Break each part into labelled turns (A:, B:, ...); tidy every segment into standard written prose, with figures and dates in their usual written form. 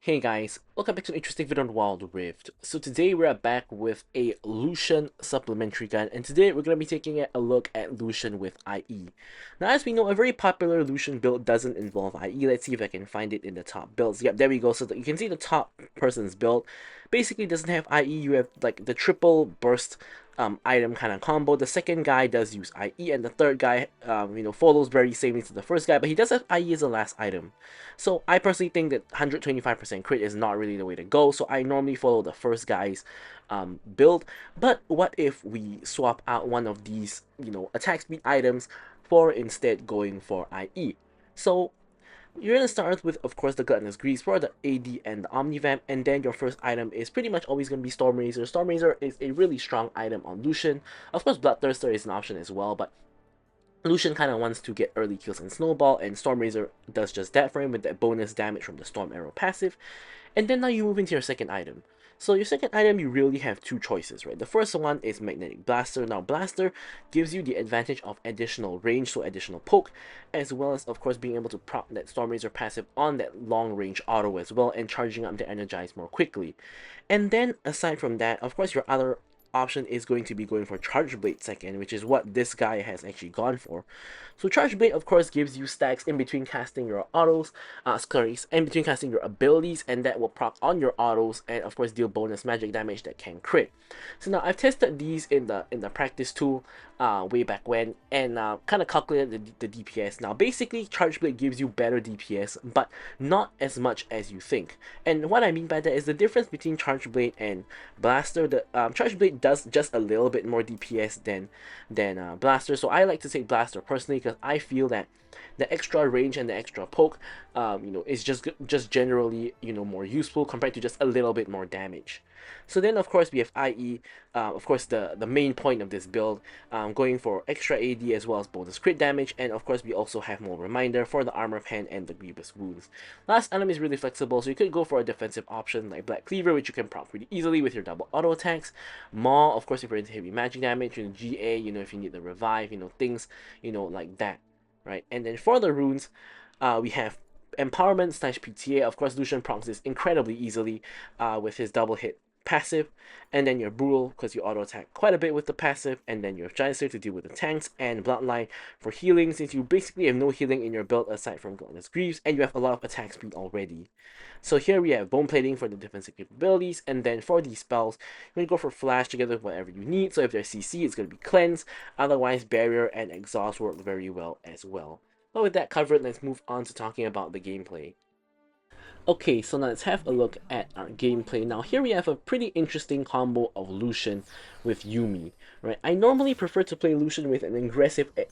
A: Hey guys, welcome back to an interesting video on Wild Rift. So today we're back with a Lucian supplementary guide, and today we're going to be taking a look at Lucian with IE. Now as we know, a very popular Lucian build doesn't involve IE. Let's see if I can find it in the top builds. Yep, there we go. So that you can see the top person's build basically doesn't have IE. You have like the triple burst item kind of combo. The second guy does use IE, and the third guy, follows very samely to the first guy, but he does have IE as the last item. So I personally think that 125% crit is not really the way to go. So I normally follow the first guy's build. But what if we swap out one of these, attack speed items for instead going for IE? So you're going to start with, of course, the Gluttonous Grease for the AD and the Omnivamp, and then your first item is pretty much always going to be Stormrazor. Stormrazor is a really strong item on Lucian. Of course, Bloodthirster is an option as well, but Lucian kind of wants to get early kills in Snowball, and Stormrazor does just that for him with that bonus damage from the Storm Arrow passive. And then now you move into your second item. So your second item, you really have two choices, right? The first one is Magnetic Blaster. Now Blaster gives you the advantage of additional range, so additional poke, as well as of course being able to prop that Stormrazor passive on that long range auto as well, and charging up the Energize more quickly. And then aside from that, of course your other option is going to be going for Charge Blade second, which is what this guy has actually gone for. So Charge Blade of course gives you stacks in between casting your autos, in between casting your abilities, and that will proc on your autos and of course deal bonus magic damage that can crit. So now I've tested these in the practice tool way back when, and kind of calculated the DPS. Now basically Charge Blade gives you better DPS, but not as much as you think. And what I mean by that is the difference between Charge Blade and Blaster. The Charge Blade does just a little bit more DPS than Blaster, so I like to take Blaster personally because I feel that the extra range and the extra poke, is just generally more useful compared to just a little bit more damage. So then of course we have IE, of course the main point of this build, going for extra AD as well as bonus crit damage, and of course we also have more reminder for the Armor of Hand and the Grievous Wounds. Last item is really flexible, so you could go for a defensive option like Black Cleaver, which you can prop pretty easily with your double auto attacks. Maw, of course, if you're into heavy magic damage, GA, if you need the revive, things, like that, right? And then for the runes, we have Empowerment / PTA. Of course, Lucian procs this incredibly easily with his double hit passive, and then your Brutal because you auto attack quite a bit with the passive, and then your Giant Slayer to deal with the tanks, and Bloodline for healing since you basically have no healing in your build aside from Gluttonous Greaves, and you have a lot of attack speed already. So here we have Bone Plating for the defensive capabilities, and then for these spells, you're going to go for Flash together with whatever you need. So if there's CC, it's going to be Cleanse, otherwise Barrier and Exhaust work very well as well. But with that covered, let's move on to talking about the gameplay. Okay, so now let's have a look at our gameplay. Now here we have a pretty interesting combo of Lucian with Yuumi, right? I normally prefer to play Lucian with an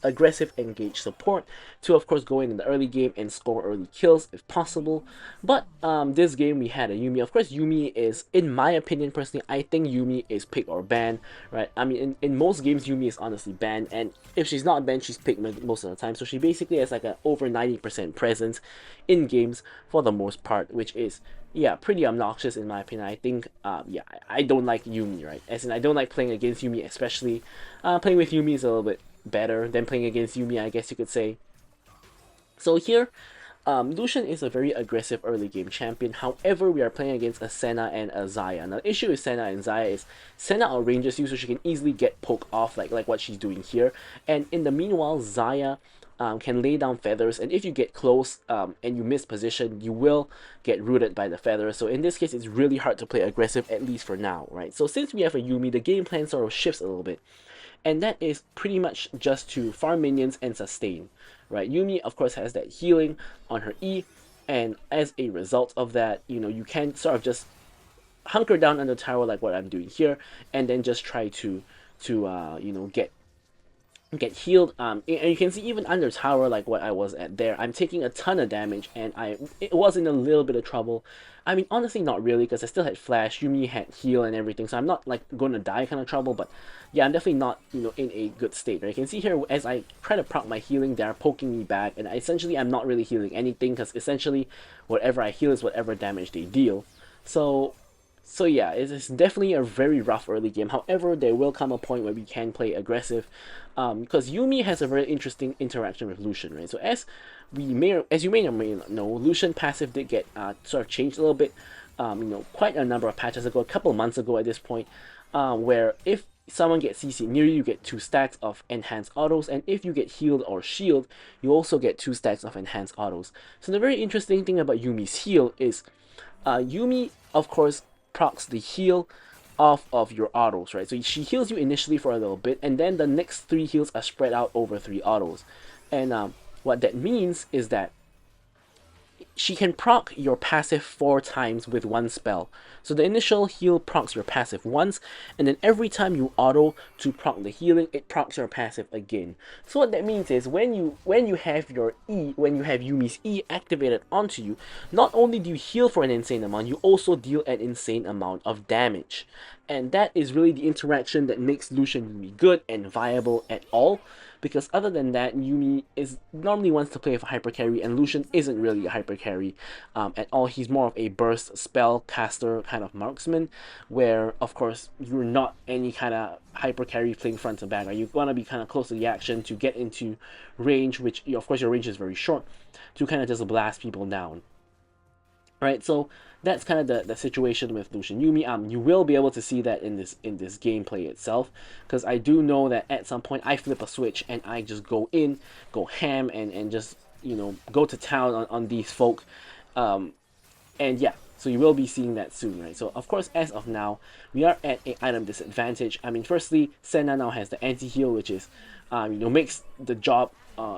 A: aggressive engaged support to of course go in the early game and score early kills if possible. But this game we had a Yuumi. Of course Yuumi is, in my opinion personally, I think Yuumi is pick or ban, right? I mean in most games Yuumi is honestly banned, and if she's not banned she's picked most of the time. So she basically has like an over 90% presence in games for the most part, which is, yeah, pretty obnoxious in my opinion. I think, I don't like Yuumi, right? As in, I don't like playing against Yuumi, especially. Playing with Yuumi is a little bit better than playing against Yuumi, I guess you could say. So here, Lucian is a very aggressive early game champion. However, we are playing against a Senna and a Xayah. Now, the issue with Senna and Xayah is Senna outranges you, so she can easily get poked off like what she's doing here. And in the meanwhile, Xayah can lay down feathers, and if you get close and you miss position, you will get rooted by the feathers. So in this case, it's really hard to play aggressive, at least for now, right? So since we have a Yuumi, the game plan sort of shifts a little bit, and that is pretty much just to farm minions and sustain, right? Yuumi, of course, has that healing on her E, and as a result of that, you can sort of just hunker down under tower like what I'm doing here, and then just try to get healed, and you can see even under tower like what I was at there, I'm taking a ton of damage, and it was in a little bit of trouble. I mean, honestly not really, because I still had flash, Yuumi had heal and everything, so I'm not like gonna die kind of trouble, but yeah, I'm definitely not in a good state, right? You can see here as I try to proc my healing, they are poking me back, and I'm not really healing anything, because essentially whatever I heal is whatever damage they deal. So So yeah, it is definitely a very rough early game. However, there will come a point where we can play aggressive, because Yumi has a very interesting interaction with Lucian, right? So as you may or may not know, Lucian passive did get sort of changed a little bit, quite a number of patches ago, a couple of months ago at this point, where if someone gets CC near you, you get 2 stacks of enhanced autos, and if you get healed or shield, you also get 2 stacks of enhanced autos. So the very interesting thing about Yumi's heal is Yumi, of course, procs the heal off of your autos, right? So she heals you initially for a little bit, and then the next 3 heals are spread out over 3 autos. And what that means is that she can proc your passive 4 times with 1 spell. So the initial heal procs your passive once, and then every time you auto to proc the healing, it procs your passive again. So what that means is when you have your E, when you have Yumi's E activated onto you, not only do you heal for an insane amount, you also deal an insane amount of damage. And that is really the interaction that makes Lucian Yumi good and viable at all. Because other than that, Yumi is normally wants to play with a hyper carry, and Lucian isn't really a hyper carry at all. He's more of a burst spell caster kind of marksman, where of course you're not any kind of hyper carry playing front to back. Right? You want to be kind of close to the action to get into range, which of course your range is very short, to kind of just blast people down. Right, so that's kind of the situation with Lucian Yumi. You will be able to see that in this gameplay itself, because I do know that at some point I flip a switch and I just go ham, and just go to town on these folk, and yeah. So you will be seeing that soon, right? So of course, as of now, we are at an item disadvantage. I mean, firstly, Senna now has the anti-heal, which is, makes the job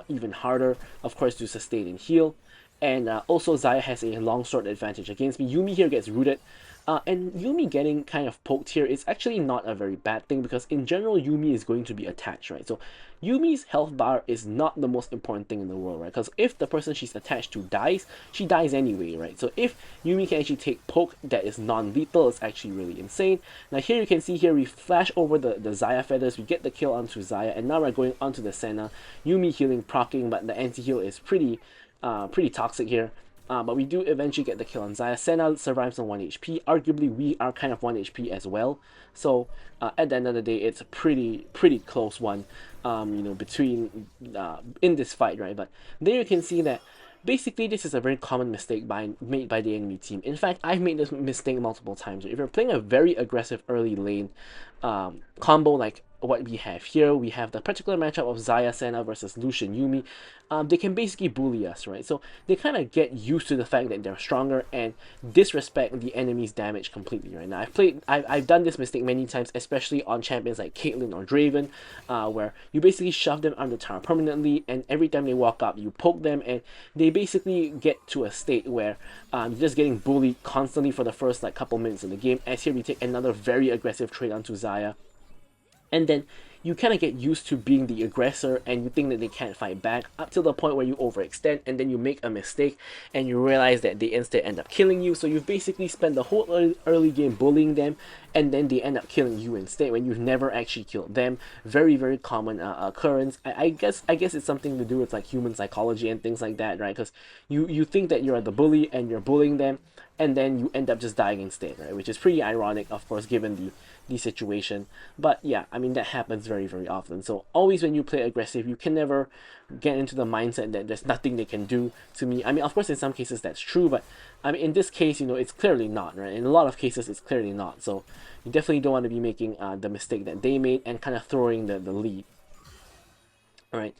A: even harder, of course, to sustain and heal. And also Xayah has a longsword advantage against me. Yumi here gets rooted. And Yumi getting kind of poked here is actually not a very bad thing, because in general Yumi is going to be attached, right? So Yumi's health bar is not the most important thing in the world, right? Because if the person she's attached to dies, she dies anyway, right? So if Yumi can actually take poke that is non-lethal, it's actually really insane. Now here you can see here we flash over the Xayah feathers, we get the kill onto Xayah, and now we're going onto the Senna. Yumi healing, proccing, but the anti-heal is pretty toxic here. But we do eventually get the kill on Xayah. Senna survives on 1 HP. Arguably, we are kind of 1 HP as well. So at the end of the day, it's a pretty close one, between in this fight, right? But there you can see that basically this is a very common mistake made by the enemy team. In fact, I've made this mistake multiple times. If you're playing a very aggressive early lane combo like what we have here, we have the particular matchup of Xayah Senna versus Lucian Yumi. They can basically bully us, right? So they kind of get used to the fact that they're stronger and disrespect the enemy's damage completely, right? Now I've done this mistake many times, especially on champions like Caitlyn or Draven, where you basically shove them under tower permanently, and every time they walk up, you poke them, and they basically get to a state where you're just getting bullied constantly for the first couple minutes of the game. As here we take another very aggressive trade onto Xayah. And then you kind of get used to being the aggressor, and you think that they can't fight back, up till the point where you overextend, and then you make a mistake and you realize that they instead end up killing you. So you've basically spent the whole early game bullying them, and then they end up killing you instead when you've never actually killed them. Very common occurrence. I guess it's something to do with human psychology and things like that, right? Because you think that you're the bully and you're bullying them, and then you end up just dying instead, right? Which is pretty ironic, of course, given the situation. But yeah, I mean, that happens very often. So always when you play aggressive, you can never get into the mindset that there's nothing they can do to me. I mean, of course in some cases that's true, but I mean in this case, it's clearly not, right? In a lot of cases it's clearly not. So you definitely don't want to be making the mistake that they made and kind of throwing the lead. Alright.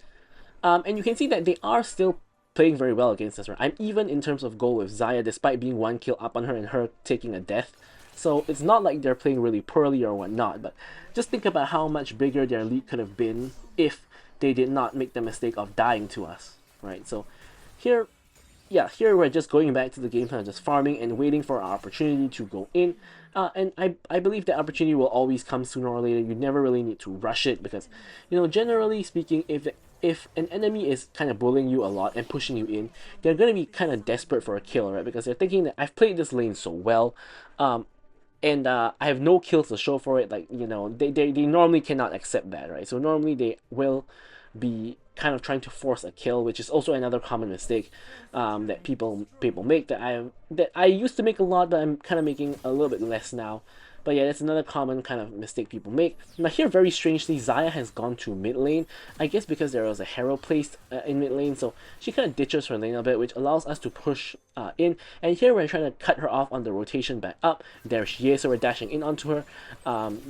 A: And you can see that they are still playing very well against us, right? I'm even in terms of goal with Xayah, despite being 1 kill up on her and her taking a death. So it's not like they're playing really poorly or whatnot, but just think about how much bigger their lead could have been if they did not make the mistake of dying to us, right? So here we're just going back to the game plan, just farming and waiting for our opportunity to go in. And I believe that opportunity will always come sooner or later. You never really need to rush it, because, generally speaking, if an enemy is kind of bullying you a lot and pushing you in, they're going to be kind of desperate for a kill, right? Because they're thinking that I've played this lane so well, and I have no kills to show for it. They normally cannot accept that, right? So normally they will be kind of trying to force a kill, which is also another common mistake that people make, that I used to make a lot, but I'm kind of making a little bit less now. But yeah, that's another common kind of mistake people make. Now here, very strangely, Xayah has gone to mid lane. I guess because there was a Herald placed in mid lane, so she kind of ditches her lane a bit, which allows us to push in. And here we're trying to cut her off on the rotation back up. There she is, so we're dashing in onto her,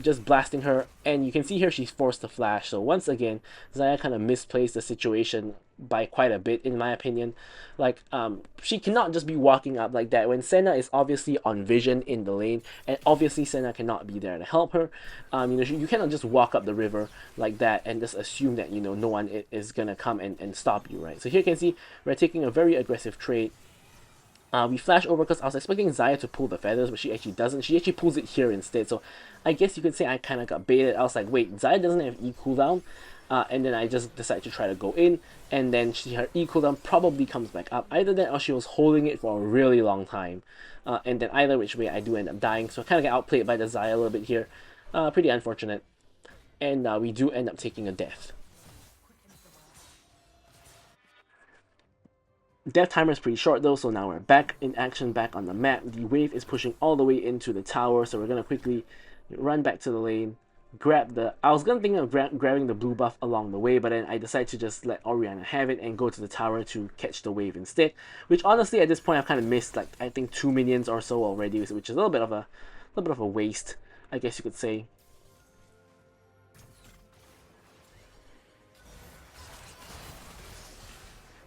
A: just blasting her. And you can see here she's forced to flash. So once again, Xayah kind of misplaced the situation by quite a bit, in my opinion. Like, she cannot just be walking up like that when Senna is obviously on vision in the lane, and obviously Senna cannot be there to help her. You cannot just walk up the river like that and just assume that, no one is gonna come and stop you, right? So here you can see we're taking a very aggressive trade. We flash over because I was expecting Xayah to pull the feathers, but she actually doesn't. She actually pulls it here instead. So I guess you could say I kind of got baited. I was like, wait, Xayah doesn't have E cooldown. And then I just decided to try to go in, and then her E cooldown probably comes back up. Either that or she was holding it for a really long time. And then either which way I do end up dying. So I kind of get outplayed by the Xayah a little bit here. Pretty unfortunate. And we do end up taking a death. Death timer is pretty short though, so now we're back in action, back on the map. The wave is pushing all the way into the tower, so we're going to quickly run back to the lane. I was gonna think of grabbing the blue buff along the way, but then I decided to just let Orianna have it and go to the tower to catch the wave instead. Which honestly, at this point, I've kind of missed, like, I think 2 minions or so already, which is a little bit of a waste, I guess you could say.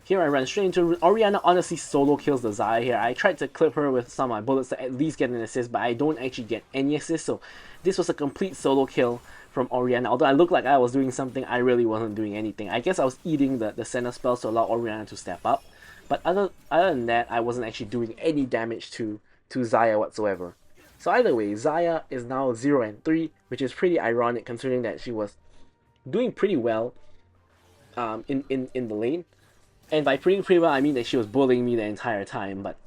A: Here I run straight into Orianna. Honestly, solo kills the Xayah here. I tried to clip her with some of my bullets to at least get an assist, but I don't actually get any assist. So this was a complete solo kill from Orianna. Although I looked like I was doing something, I really wasn't doing anything. I guess I was eating the Senna spells to allow Orianna to step up. But other than that, I wasn't actually doing any damage to Xayah whatsoever. So either way, Xayah is now 0-3, which is pretty ironic considering that she was doing pretty well in the lane. And by pretty well, I mean that she was bullying me the entire time, but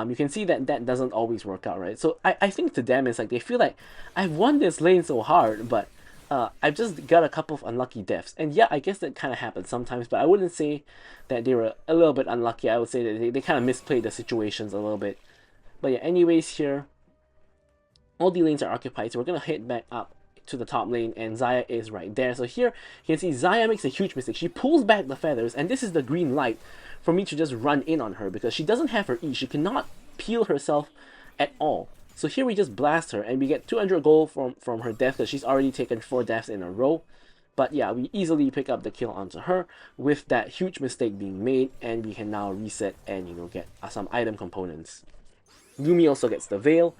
A: you can see that that doesn't always work out, right? So I think to them, it's like they feel like, I've won this lane so hard, but I've just got a couple of unlucky deaths. And yeah, I guess that kind of happens sometimes, but I wouldn't say that they were a little bit unlucky. I would say that they kind of misplayed the situations a little bit. But yeah, anyways, here, all the lanes are occupied, so we're going to head back up to the top lane, and Xayah is right there. So here you can see Xayah makes a huge mistake. She pulls back the feathers, and this is the green light for me to just run in on her because she doesn't have her E. She cannot peel herself at all. So here we just blast her, and we get 200 gold from her death because she's already taken 4 deaths in a row. But yeah, we easily pick up the kill onto her with that huge mistake being made, and we can now reset and get some item components. Yuumi also gets the veil,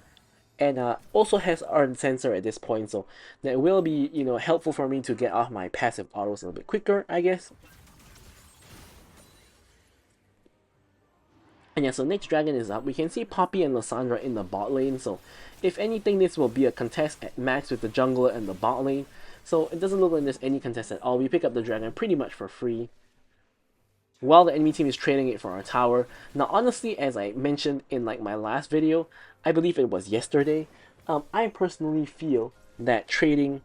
A: and also has Ardent Sensor at this point, so that will be helpful for me to get off my passive autos a little bit quicker, I guess. And yeah, so next dragon is up. We can see Poppy and Lissandra in the bot lane, so if anything, this will be a contest at max with the jungler and the bot lane. So it doesn't look like there's any contest at all. We pick up the dragon pretty much for free, while the enemy team is trading it for our tower. Now honestly, as I mentioned in like my last video, I believe it was yesterday, I personally feel that trading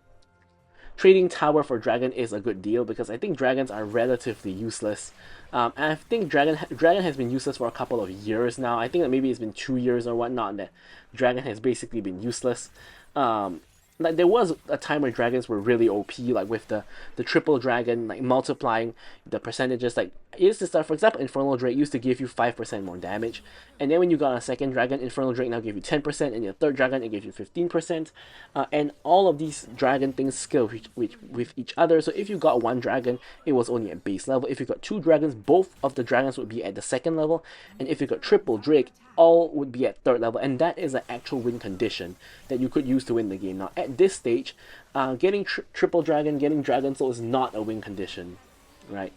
A: tower for dragon is a good deal because I think dragons are relatively useless. And I think dragon has been useless for a couple of years now. I think that maybe it's been 2 years or whatnot that dragon has basically been useless. Like there was a time where dragons were really OP, like with the triple dragon, like multiplying the percentages. Like it used to start, for example, Infernal Drake used to give you 5% more damage, and then when you got a second dragon, Infernal Drake now gave you 10%, and your third dragon it gave you 15%. And all of these dragon things scale with each other. So if you got one dragon, it was only at base level. If you got 2 dragons, both of the dragons would be at the second level, and if you got triple Drake, all would be at third level, and that is an actual win condition that you could use to win the game. Now at this stage, getting triple dragon, getting dragon soul is not a win condition, right?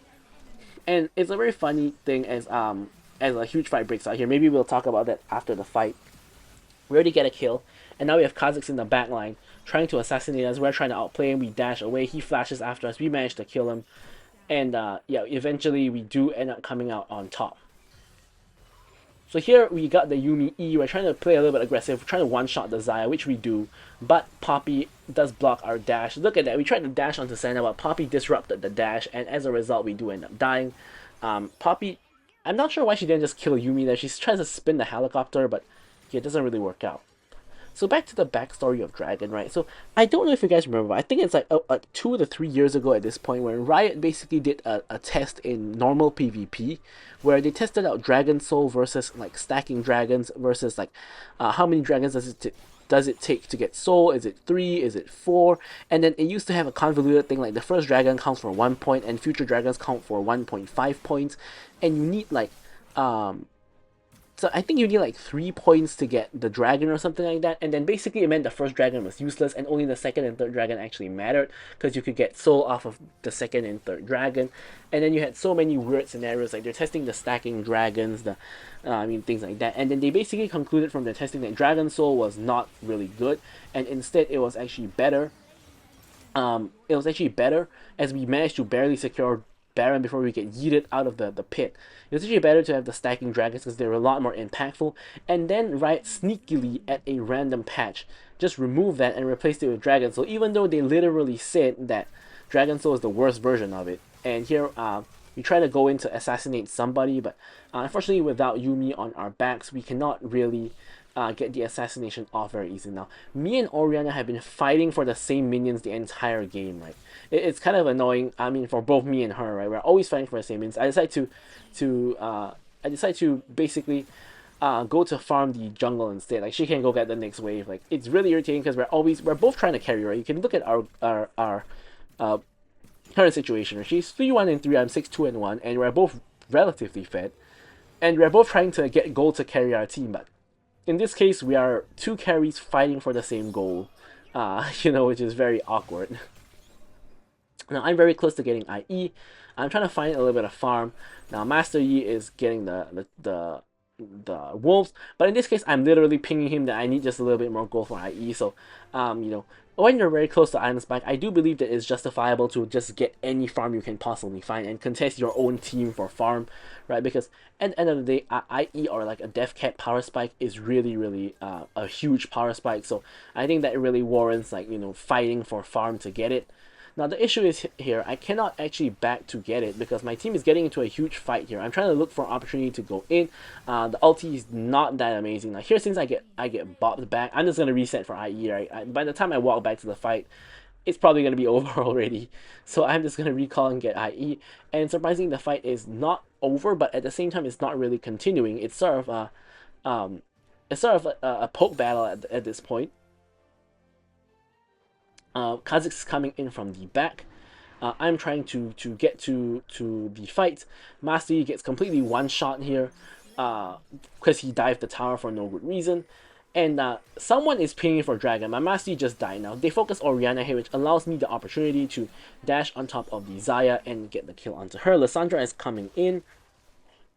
A: And it's a very funny thing as a huge fight breaks out here. Maybe we'll talk about that after the fight. We already get a kill, and now we have Kha'Zix in the back line trying to assassinate us. We're trying to outplay him. We dash away. He flashes after us. We manage to kill him, and yeah, eventually we do end up coming out on top. So here we got the Yuumi E, we're trying to play a little bit aggressive, we're trying to one-shot the Xayah, which we do, but Poppy does block our dash. Look at that, we tried to dash onto Senna, but Poppy disrupted the dash, and as a result we do end up dying. Poppy, I'm not sure why she didn't just kill Yuumi there, she tries to spin the helicopter, but yeah, it doesn't really work out. So back to the backstory of Dragon, right? So I don't know if you guys remember, but I think it's like 2 to 3 years ago at this point when Riot basically did a test in normal PvP where they tested out Dragon Soul versus like stacking dragons versus like how many dragons does it take to get soul? Is it 3? Is it 4? And then it used to have a convoluted thing like the first dragon counts for 1 point and future dragons count for 1.5 points, and you need like so I think you need like 3 points to get the dragon or something like that, and then basically it meant the first dragon was useless and only the second and third dragon actually mattered because you could get soul off of the second and third dragon. And then you had so many weird scenarios like they're testing the stacking dragons, things like that, and then they basically concluded from the testing that dragon soul was not really good, and instead it was actually better. As we managed to barely secure Baron before we get yeeted out of the pit. It was actually better to have the stacking dragons because they were a lot more impactful, and then Riot sneakily at a random patch just removed that and replaced it with Dragon Soul, even though they literally said that Dragon Soul is the worst version of it. And here we try to go in to assassinate somebody, but unfortunately without Yuumi on our backs we cannot really get the assassination off very easily. Now, me and Orianna have been fighting for the same minions the entire game, right? It's kind of annoying. I mean, for both me and her, right? We're always fighting for the same minions. I decide to basically go to farm the jungle instead. Like she can go get the next wave. Like it's really irritating because we're both trying to carry, right? You can look at our current situation. Right? She's 3-1-3. I'm 6-2-1, and we're both relatively fed, and we're both trying to get gold to carry our team, but in this case, we are 2 carries fighting for the same goal, which is very awkward. Now, I'm very close to getting IE. I'm trying to find a little bit of farm. Now, Master Yi is getting the wolves, but in this case, I'm literally pinging him that I need just a little bit more gold for IE. So, when you're very close to Iron Spike, I do believe that it's justifiable to just get any farm you can possibly find and contest your own team for farm, right? Because at the end of the day, IE or like a Death Cap power spike is really, really a huge power spike. So I think that it really warrants like fighting for farm to get it. Now the issue is here, I cannot actually back to get it because my team is getting into a huge fight here. I'm trying to look for an opportunity to go in. The ulti is not that amazing. Now here, since I get bopped back, I'm just gonna reset for IE, right? By the time I walk back to the fight, it's probably gonna be over already. So I'm just gonna recall and get IE. And surprisingly, the fight is not over, but at the same time, it's not really continuing. It's sort of a poke battle at this point. Kha'Zix coming in from the back. I'm trying to get to the fight. Master Yi gets completely one-shot here because he dived the tower for no good reason. And someone is pinging for Dragon. My Master Yi just died now. They focus Orianna here, which allows me the opportunity to dash on top of the Xayah and get the kill onto her. Lissandra is coming in.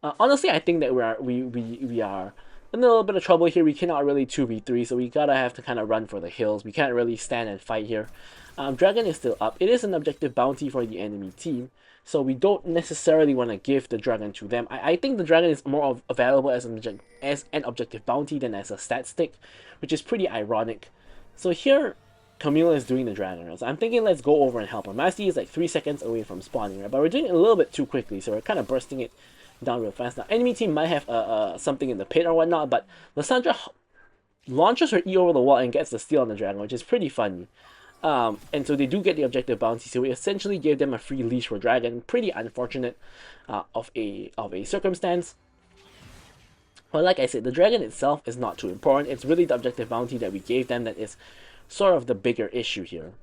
A: Honestly, I think that we are in a little bit of trouble here. We cannot really 2v3, so we gotta have to kind of run for the hills. We can't really stand and fight here. Dragon is still up. It is an objective bounty for the enemy team, so we don't necessarily want to give the dragon to them. I think the dragon is more available as an objective bounty than as a stat stick, which is pretty ironic. So here, Camila is doing the dragon runs. I'm thinking let's go over and help her. Master Yi is like 3 seconds away from spawning, right? But we're doing it a little bit too quickly, so we're kind of bursting it down real fast. Now, enemy team might have something in the pit or whatnot, but Lissandra launches her E over the wall and gets the steal on the dragon, which is pretty funny. And so they do get the objective bounty, so we essentially gave them a free leash for dragon. Pretty unfortunate of a circumstance. But like I said, the dragon itself is not too important. It's really the objective bounty that we gave them that is sort of the bigger issue here.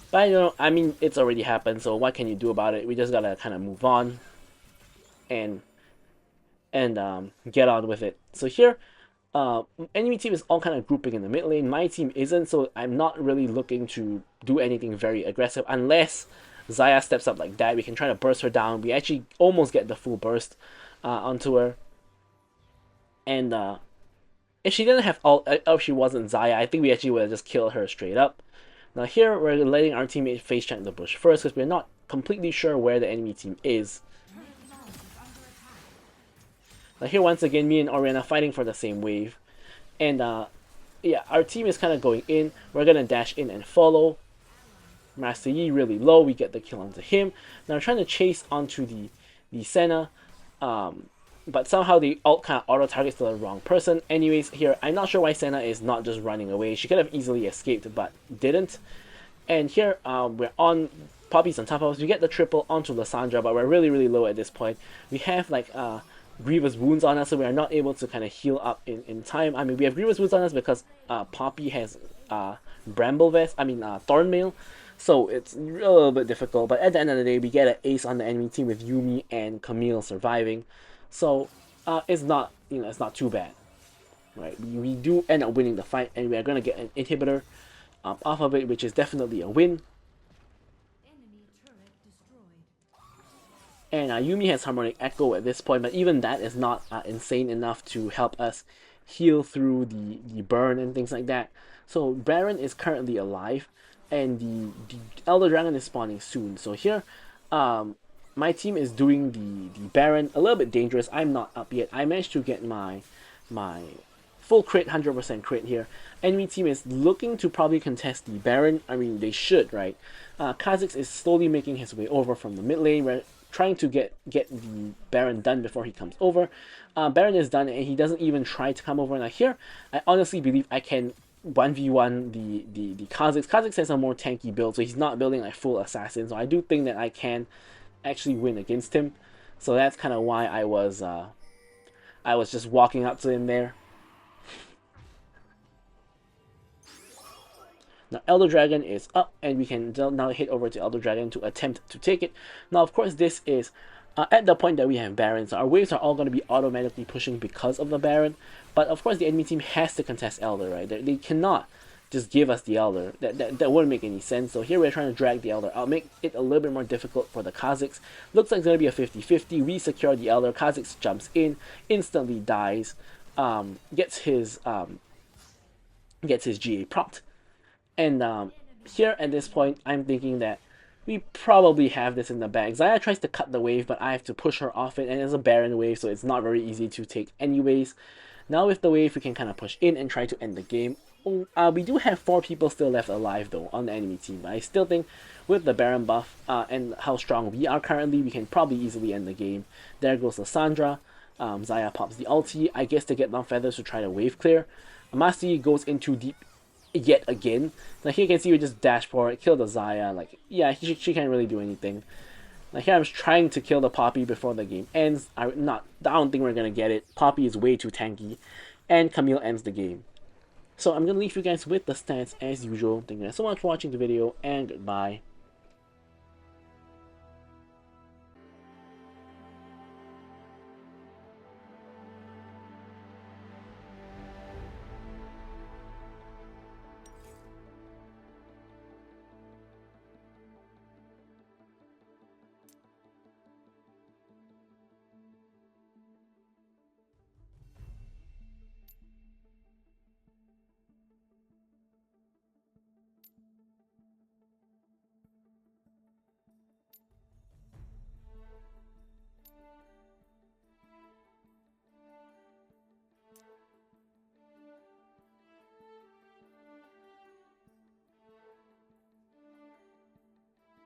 A: But I mean, it's already happened, so what can you do about it? We just gotta kind of move on and get on with it. So here, enemy team is all kind of grouping in the mid lane. My team isn't, so I'm not really looking to do anything very aggressive unless Xayah steps up like that. We can try to burst her down. We actually almost get the full burst onto her. And if she didn't have if she wasn't Xayah, I think we actually would have just killed her straight up. Now here, we're letting our teammate face check the bush first because we're not completely sure where the enemy team is. Like here, once again, me and Oriana fighting for the same wave. And yeah, our team is kind of going in. We're going to dash in and follow. Master Yi really low. We get the kill onto him. Now we're trying to chase onto the Senna. But somehow the ult kind of auto targets to the wrong person. Anyways, here, I'm not sure why Senna is not just running away. She could have easily escaped, but didn't. And here, we're on Poppy's on top of us. We get the triple onto Lissandra, but we're really, really low at this point. We have like grievous wounds on us, so we are not able to kind of heal up in time. I mean, we have grievous wounds on us because Poppy has Bramble Vest, Thornmail, so it's a little bit difficult. But at the end of the day, we get an ace on the enemy team with Yuumi and Camille surviving, so it's not, it's not too bad, right? We do end up winning the fight, and we are gonna get an inhibitor off of it, which is definitely a win. And Yuumi has Harmonic Echo at this point, but even that is not insane enough to help us heal through the burn and things like that. So Baron is currently alive, and the Elder Dragon is spawning soon. So here, my team is doing the Baron a little bit dangerous. I'm not up yet. I managed to get my full crit, 100% crit here. Enemy team is looking to probably contest the Baron. I mean, they should, right? Kha'Zix is slowly making his way over from the mid lane. We're trying to get the Baron done before he comes over. Baron is done, and he doesn't even try to come over. Now here, I honestly believe I can 1v1 the Kha'Zix. Kha'Zix has a more tanky build, so he's not building like full assassin. So I do think that I can actually win against him. So that's kind of why I was just walking up to him there. Now Elder Dragon is up, and we can now hit over to Elder Dragon to attempt to take it. Now of course this is at the point that we have Baron, so our waves are all going to be automatically pushing because of the Baron. But of course the enemy team has to contest Elder, right? They cannot just give us the Elder. That wouldn't make any sense. So here we're trying to drag the Elder out, make it a little bit more difficult for the Kha'Zix. Looks like it's going to be a 50-50. We secure the Elder. Kha'Zix jumps in, instantly dies, gets his GA propped. And here at this point, I'm thinking that we probably have this in the bag. Xayah tries to cut the wave, but I have to push her off it, and it's a Baron wave, so it's not very easy to take anyways. Now with the wave, we can kind of push in and try to end the game. We do have 4 people still left alive though on the enemy team, but I still think with the Baron buff and how strong we are currently, we can probably easily end the game. There goes Lissandra. Xayah pops the ulti, I guess, to get down feathers to try to wave clear. Master Yi goes in too deep yet again. Like here you can see we just dash forward, kill the Xayah. Like, yeah, she can't really do anything. Like here I'm just trying to kill the Poppy before the game ends. I don't think we're gonna get it. Poppy is way too tanky, and Camille ends the game. So I'm gonna leave you guys with the stats as usual. Thank you guys so much for watching the video, and goodbye.